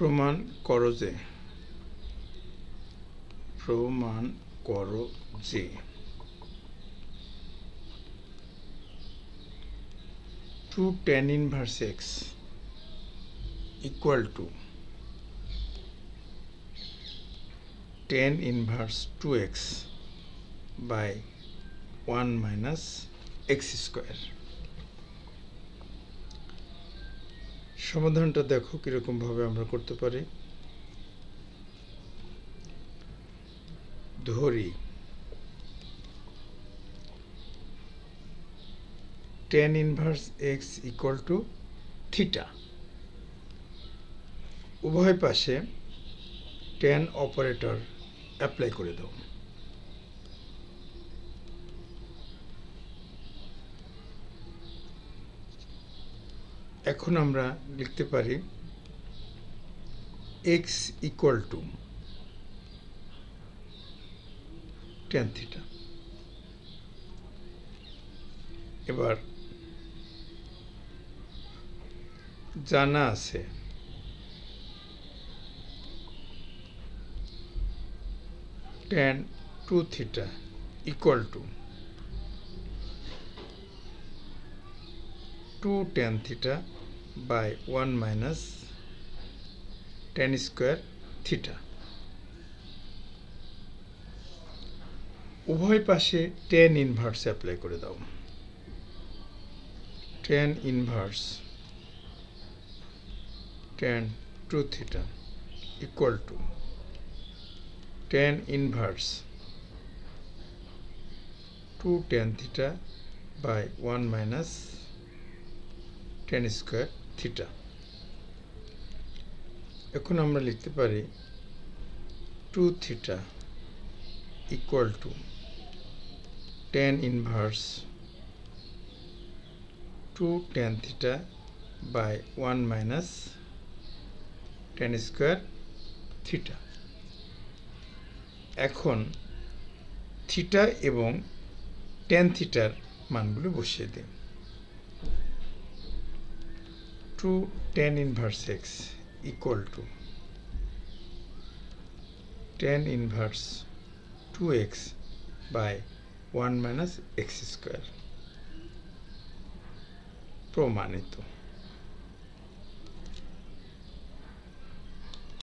প্রমাণ করো যে 2 tan inverse x equal to tan inverse 2x by 1 minus x square। সমাধানটা দেখো কিরকম ভাবে আমরা করতে পারি। ধরি tan inverse x equal to theta, উভয় পাশে tan অপারেটর অ্যাপ্লাই করে দাও। এখন আমরা লিখতে পারি x equal to tan theta। এবার জানা আছে tan 2 theta equal to 2 tan theta by 1 minus tan square theta। উভয় পাশে tan ইনভার্স অ্যাপ্লাই করে দাও। tan inverse tan 2 theta equal to tan inverse 2 tan theta by 1 minus tan square theta। এখন আমরা লিখতে পারি 2 theta equal to tan inverse 2 tan theta by 1 minus tan square theta। এখন theta এবং tan থিটার মানগুলো বসিয়ে দিই। 2 tan inverse x equal to tan inverse 2x by 1 minus x square। প্রমাণিত।